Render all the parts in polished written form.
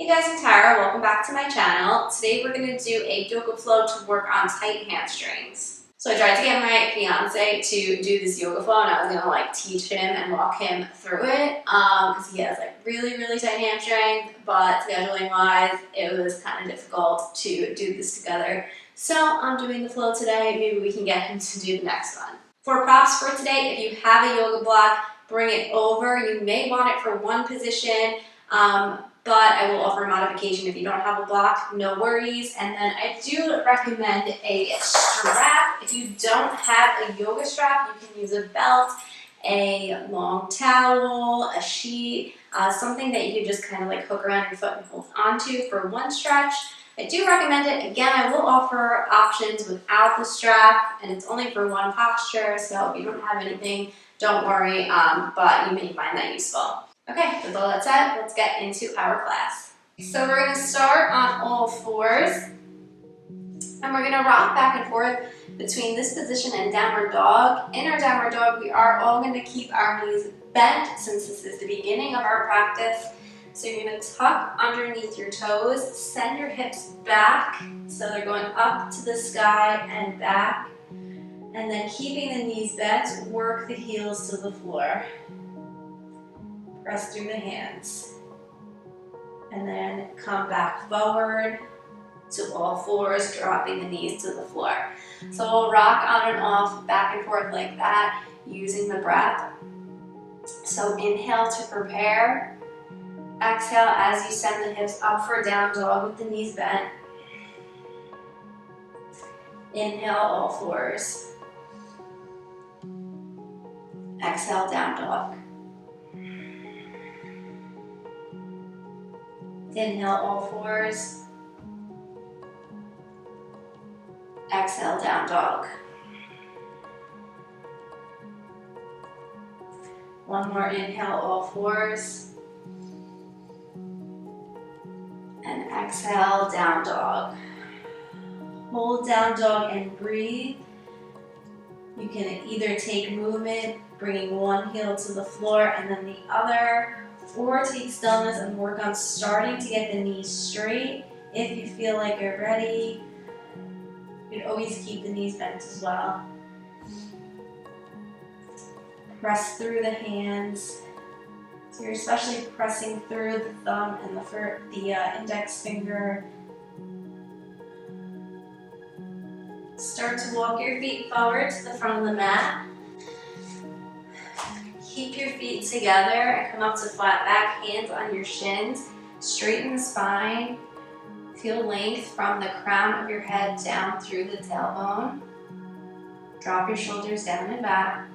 Hey guys, I'm Tara. Welcome back to my channel. Today we're going to do a yoga flow to work on tight hamstrings. So I tried to get my fiance to do this yoga flow, and I was going to teach him and walk him through it because he has really tight hamstrings, but scheduling wise it was kind of difficult to do this together. So I'm doing the flow today. Maybe we can get him to do the next one. For props for today, if you have a yoga block, bring it over. You may want it for one position. But I will offer a modification if you don't have a block, no worries. And then I do recommend a strap. If you don't have a yoga strap, you can use a belt, a long towel, a sheet, something that you can just kind of hook around your foot and hold onto for one stretch. I do recommend it. Again, I will offer options without the strap, and it's only for one posture, so if you don't have anything, don't worry, but you may find that useful. Okay, with all that said, let's get into our class. So we're going to start on all fours, and we're going to rock back and forth between this position and downward dog. In our downward dog, we are all going to keep our knees bent since this is the beginning of our practice. So you're going to tuck underneath your toes, send your hips back so they're going up to the sky and back, and then keeping the knees bent, work the heels to the floor. Press through the hands, and then come back forward to all fours, dropping the knees to the floor. So we'll rock on and off, back and forth like that, using the breath. So inhale to prepare. Exhale as you send the hips up for down dog with the knees bent. Inhale, all fours. Exhale, down dog. Inhale, all fours. Exhale, down dog. One more inhale, all fours. And exhale, down dog. Hold down dog and breathe. You can either take movement, bringing one heel to the floor and then the other, or take stillness and work on starting to get the knees straight. If you feel like you're ready, you can always keep the knees bent as well. Press through the hands. So you're especially pressing through the thumb and the index finger. Start to walk your feet forward to the front of the mat. Keep your feet together and come up to flat back, hands on your shins. Straighten the spine. Feel length from the crown of your head down through the tailbone. Drop your shoulders down and back.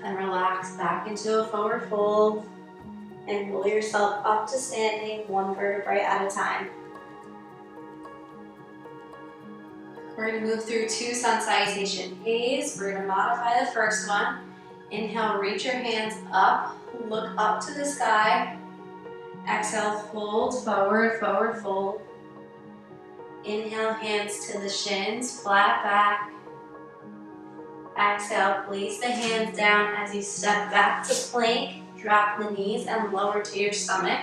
And relax back into a forward fold. And roll yourself up to standing, one vertebrae at a time. We're going to move through two sun salutation A's. We're going to modify the first one. Inhale, reach your hands up, look up to the sky. Exhale, fold forward, forward fold. Inhale, hands to the shins, flat back. Exhale, place the hands down as you step back to plank. Drop the knees and lower to your stomach.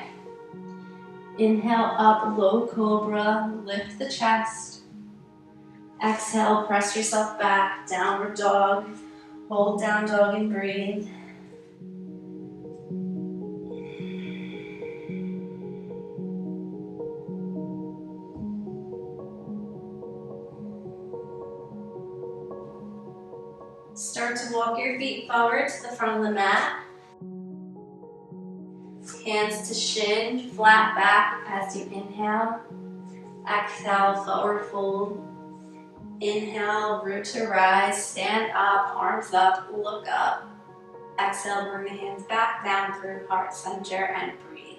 Inhale, up, low cobra, lift the chest. Exhale, press yourself back, downward dog. Hold down dog and breathe. Start to walk your feet forward to the front of the mat. Hands to shin, flat back as you inhale. Exhale, forward fold. Inhale, root to rise, stand up, arms up, look up. Exhale, bring the hands back down through heart center and breathe.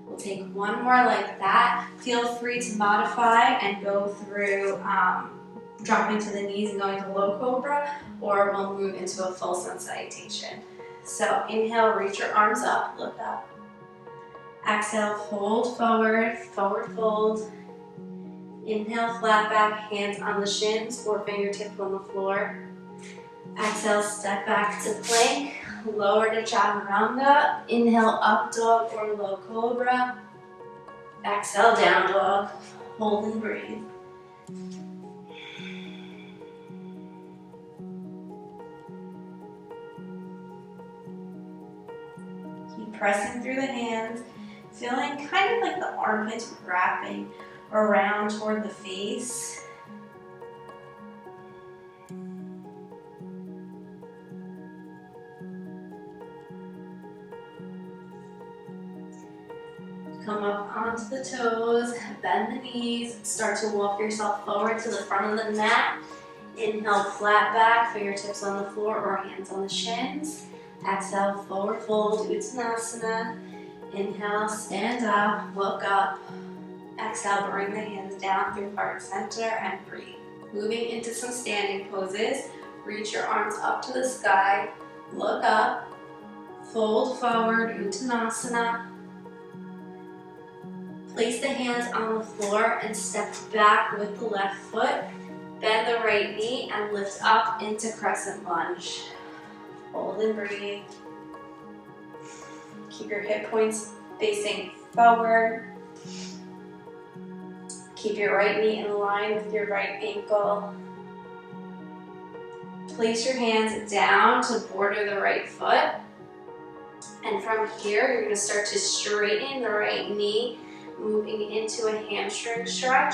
We'll take one more like that. Feel free to modify and go through dropping to the knees and going to low cobra, or we'll move into a full sun salutation. So inhale, reach your arms up, look up. Exhale, fold forward, forward fold. Inhale, flat back, hands on the shins or fingertips on the floor. Exhale, step back to plank, lower to chaturanga. Inhale, up dog or low cobra. Exhale, down dog. Hold and breathe. Keep pressing through the hands, feeling kind of like the armpits wrapping around toward the face. Come up onto the toes, bend the knees, start to walk yourself forward to the front of the mat. Inhale, flat back, fingertips on the floor or hands on the shins. Exhale, forward fold, Uttanasana. Inhale, stand up, look up. Exhale, bring the hands down through heart center and breathe. Moving into some standing poses. Reach your arms up to the sky, look up, fold forward, Uttanasana. Place the hands on the floor and step back with the left foot. Bend the right knee and lift up into crescent lunge. Hold and breathe. Keep your hip points facing forward. Keep your right knee in line with your right ankle. Place your hands down to border the right foot. And from here, you're going to start to straighten the right knee, moving into a hamstring stretch.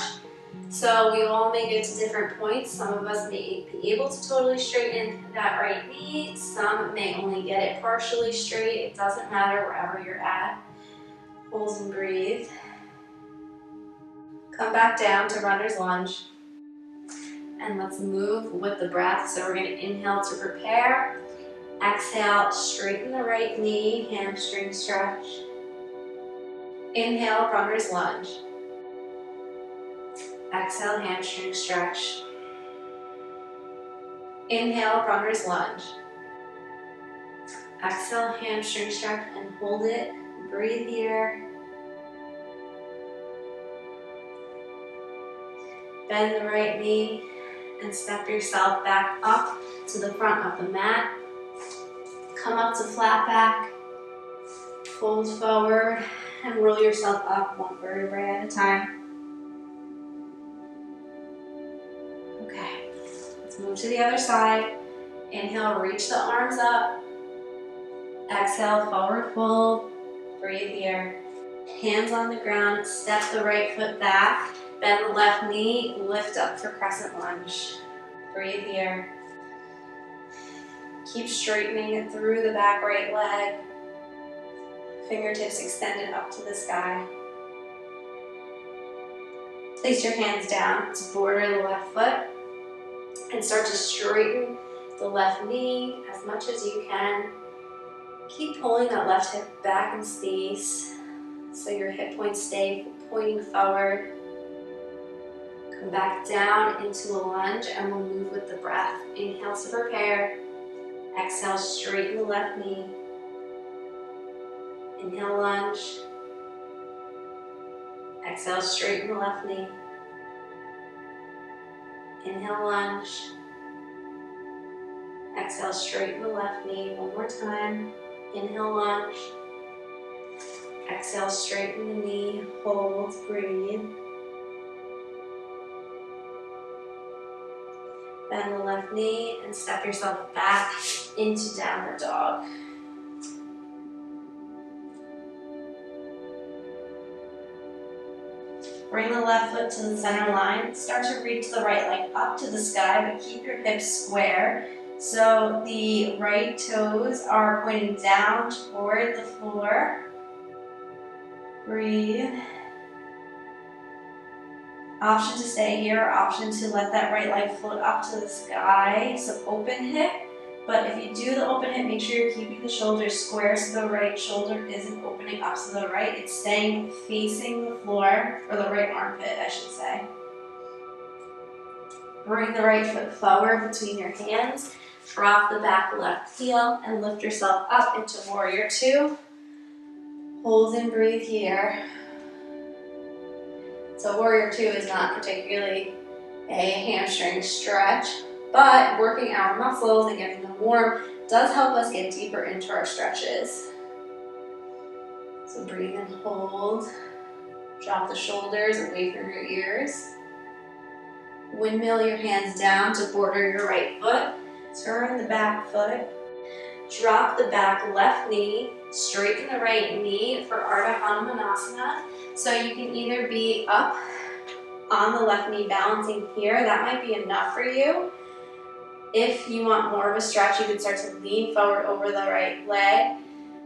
So we all may get to different points. Some of us may be able to totally straighten that right knee. Some may only get it partially straight. It doesn't matter wherever you're at. Hold and breathe. Come back down to runner's lunge. And let's move with the breath. So we're going to inhale to prepare. Exhale, straighten the right knee, hamstring stretch. Inhale, runner's lunge. Exhale, hamstring stretch. Inhale, runner's lunge. Exhale, hamstring stretch and hold it. Breathe here. Bend the right knee and step yourself back up to the front of the mat. Come up to flat back. Fold forward and roll yourself up one vertebrae at a time. Okay, let's move to the other side. Inhale, reach the arms up. Exhale, forward fold. Breathe here. Hands on the ground, step the right foot back. Bend the left knee, lift up for crescent lunge. Breathe here. Keep straightening it through the back right leg. Fingertips extended up to the sky. Place your hands down to border the left foot and start to straighten the left knee as much as you can. Keep pulling that left hip back in space so your hip points stay pointing forward. Come back down into a lunge and we'll move with the breath. Inhale to prepare. Exhale, straighten the left knee. Inhale, lunge. Exhale, straighten the left knee. Inhale, lunge. Exhale, straighten the left knee. One more time. Inhale, lunge. Exhale, straighten the knee. Hold, breathe. Bend the left knee and step yourself back into downward dog. Bring the left foot to the center line. Start to reach the right leg up to the sky, but keep your hips square. So the right toes are pointing down toward the floor. Breathe. Option to stay here, or option to let that right leg float up to the sky. So open hip, but if you do the open hip, make sure you're keeping the shoulders square so the right shoulder isn't opening up to the right. It's staying facing the floor, or the right armpit, I should say. Bring the right foot forward between your hands. Drop the back left heel and lift yourself up into warrior two. Hold and breathe here. So warrior two is not particularly a hamstring stretch, but working our muscles and getting them warm does help us get deeper into our stretches. So breathe and hold. Drop the shoulders away from your ears. Windmill your hands down to border your right foot. Turn the back foot. Drop the back left knee. Straighten the right knee for Ardha Hanumanasana. So you can either be up on the left knee balancing here. That might be enough for you. If you want more of a stretch, you can start to lean forward over the right leg,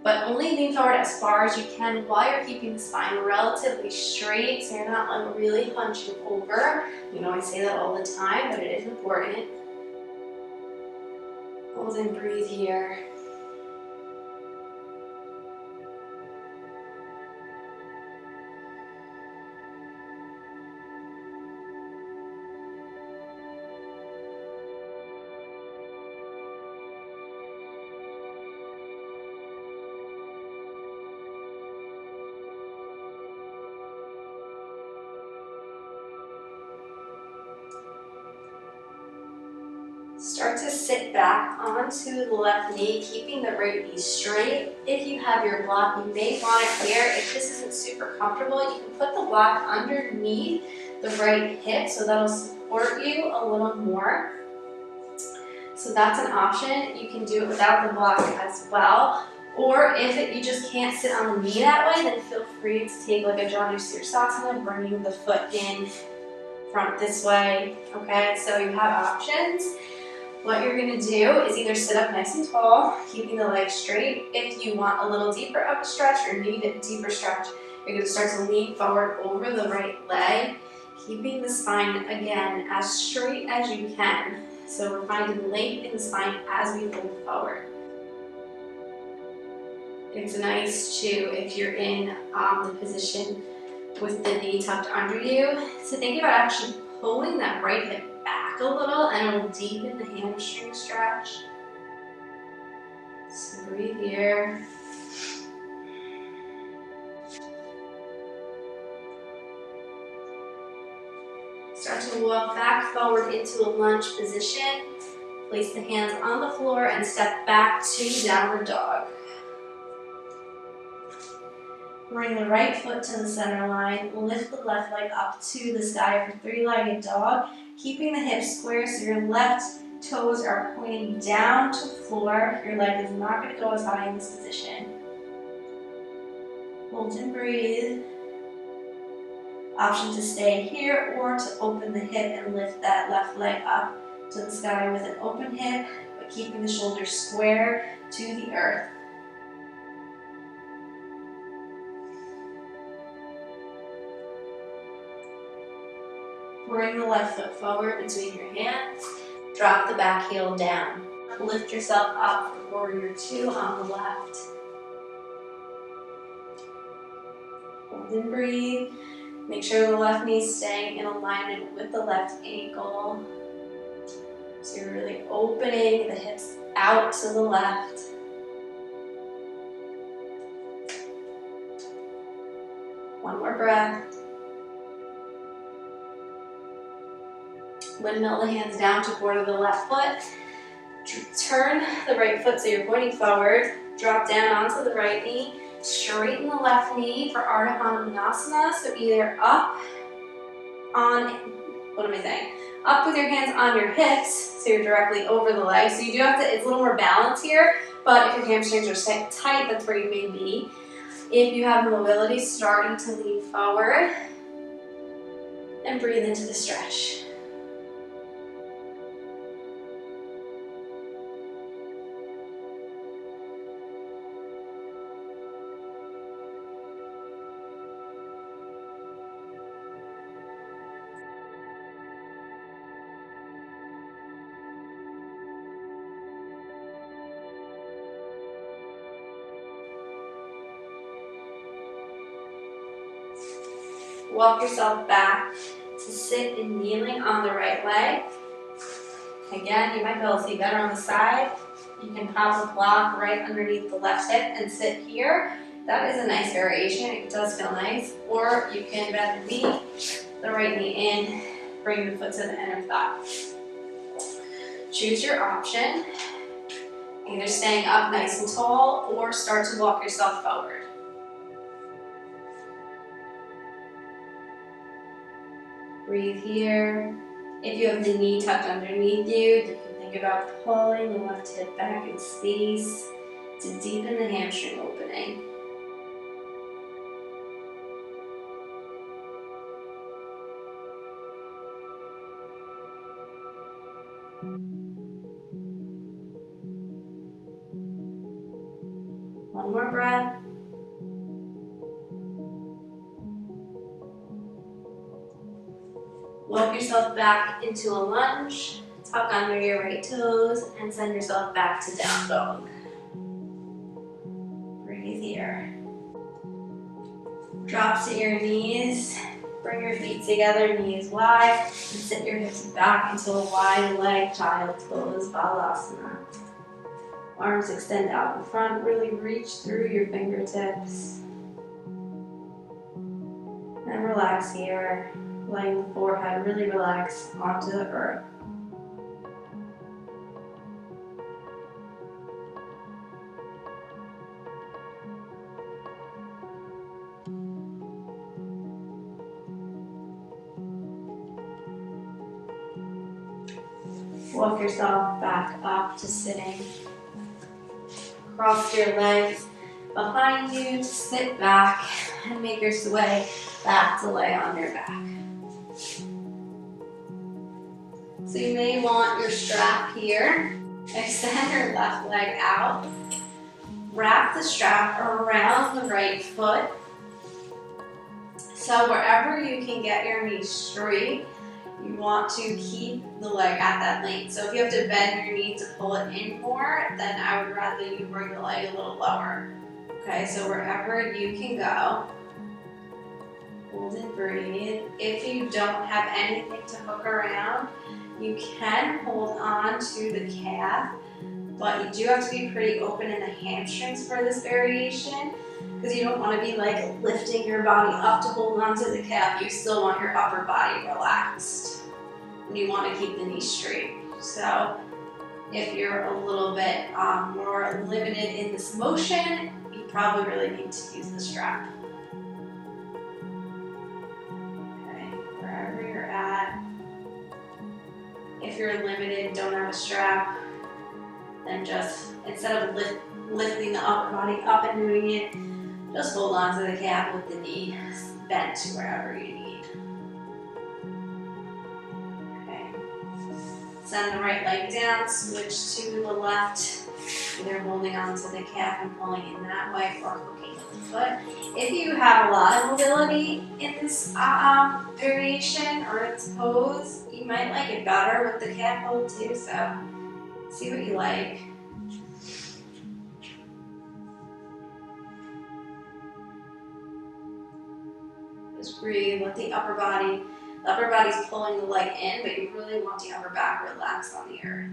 but only lean forward as far as you can while you're keeping the spine relatively straight, so you're not like really hunching over. You know, I say that all the time, but it is important. Hold and breathe here. Start to sit back onto the left knee, keeping the right knee straight. If you have your block, you may want it here. If this isn't super comfortable, you can put the block underneath the right hip, so that'll support you a little more. So that's an option. You can do it without the block as well. Or if you just can't sit on the knee that way, then feel free to take like a Janu Sirsasana, bringing the foot in front this way. Okay, so you have options. What you're going to do is either sit up nice and tall, keeping the legs straight. If you want a little deeper of a stretch or need a deeper stretch, you're going to start to lean forward over the right leg, keeping the spine, again, as straight as you can. So we're finding length in the spine as we move forward. It's nice too, if you're in the position with the knee tucked under you, to think about actually pulling that right hip back a little, and it will deepen the hamstring stretch. So breathe here. Start to walk back forward into a lunge position. Place the hands on the floor and step back to downward dog. Bring the right foot to the center line. Lift the left leg up to the sky for three-legged dog. Keeping the hips square so your left toes are pointing down to floor. Your leg is not going to go as high in this position. Hold and breathe. Option to stay here or to open the hip and lift that left leg up to the sky with an open hip, but keeping the shoulders square to the earth. Bring the left foot forward between your hands. Drop the back heel down. Lift yourself up for warrior two on the left. Hold and breathe. Make sure the left knee is staying in alignment with the left ankle. So you're really opening the hips out to the left. One more breath. Windmill the hands down to border the left foot. Turn the right foot so you're pointing forward. Drop down onto the right knee. Straighten the left knee for Ardha Hanumanasana. So either up on, up with your hands on your hips so you're directly over the legs. So you do have to, it's a little more balance here, but if your hamstrings are tight, that's where you may be. If you have mobility, starting to lean forward and breathe into the stretch. Walk yourself back to sit in kneeling on the right leg. Again, you might be able to see better on the side. You can pop a block right underneath the left hip and sit here. That is a nice variation. It does feel nice. Or you can bend the knee, the right knee in, bring the foot to the inner thigh. Choose your option. Either staying up nice and tall or start to walk yourself forward. Breathe here. If you have the knee tucked underneath you, you can think about pulling the left hip back in space to deepen the hamstring opening. One more breath. Walk yourself back into a lunge, tuck under your right toes, and send yourself back to down dog. Breathe here. Drop to your knees, bring your feet together, knees wide, and sit your hips back into a wide leg child's pose, balasana. Arms extend out in front, really reach through your fingertips. And relax here, letting the forehead really relax onto the earth. Walk yourself back up to sitting. Cross your legs behind you, sit back, and make your way back to lay on your back. So you may want your strap here. Extend your left leg out. Wrap the strap around the right foot. So wherever you can get your knee straight, you want to keep the leg at that length. So if you have to bend your knee to pull it in more, then I would rather you bring the leg a little lower. Okay, so wherever you can go, hold and breathe. If you don't have anything to hook around, you can hold on to the calf, but you do have to be pretty open in the hamstrings for this variation, because you don't want to be like lifting your body up to hold on to the calf. You still want your upper body relaxed. And you want to keep the knee straight. So if you're a little bit more limited in this motion, you probably really need to use the strap. Okay, wherever you're at. If you're limited, don't have a strap, then just, instead of lifting the upper body up and doing it, just hold on to the calf with the knee bent to wherever you need. Okay. Send the right leg down, switch to the left, either holding on to the calf and pulling in that way or hooking the foot. If you have a lot of mobility in this variation or its pose, you might like it better with the calf hold too, so see what you like. Just breathe, let the upper body's pulling the leg in, but you really want the upper back relaxed on the earth.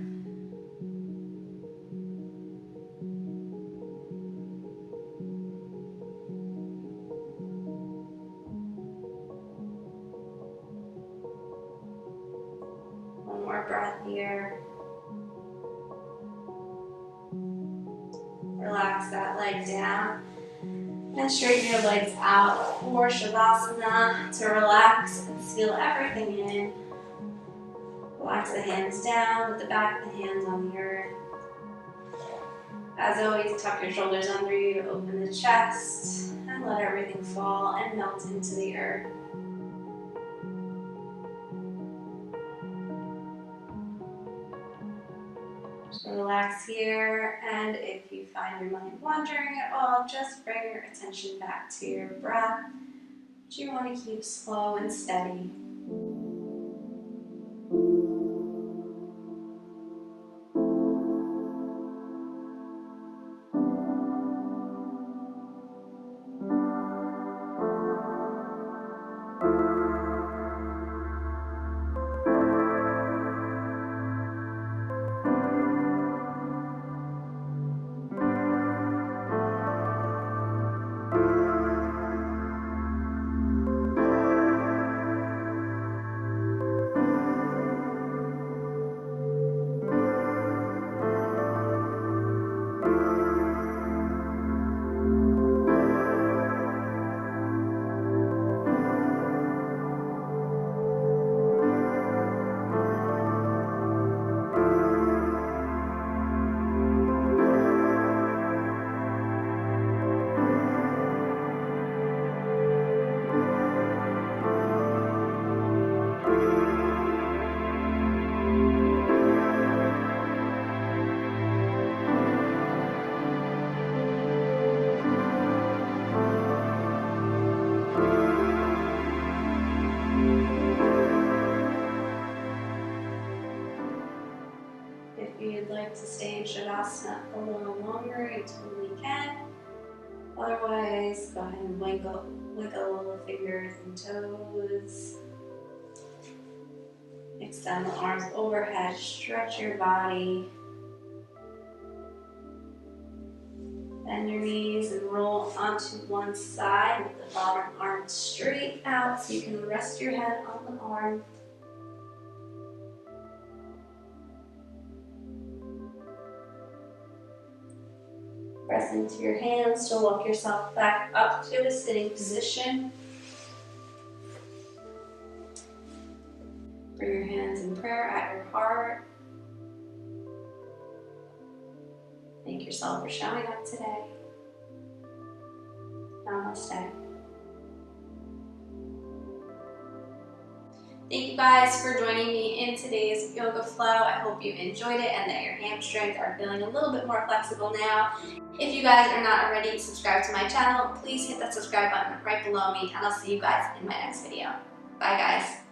One more breath here. Relax that leg down. And straighten your legs out for Shavasana to relax and seal everything in. Relax the hands down with the back of the hands on the earth. As always, tuck your shoulders under you to open the chest and let everything fall and melt into the earth. So relax here, and if you find your mind wandering at all, just bring your attention back to your breath, which you want to keep slow and steady. to stay in Shavasana a little longer, you totally can. Otherwise, go ahead and wiggle the fingers and toes. Extend the arms overhead, stretch your body. Bend your knees and roll onto one side with the bottom arm straight out so you can rest your head on the arm. Press into your hands to walk yourself back up to a sitting position. Bring your hands in prayer at your heart. Thank yourself for showing up today. Namaste. Thank you guys for joining me in today's yoga flow. I hope you enjoyed it and that your hamstrings are feeling a little bit more flexible now. If you guys are not already subscribed to my channel, please hit that subscribe button right below me, and I'll see you guys in my next video. Bye guys.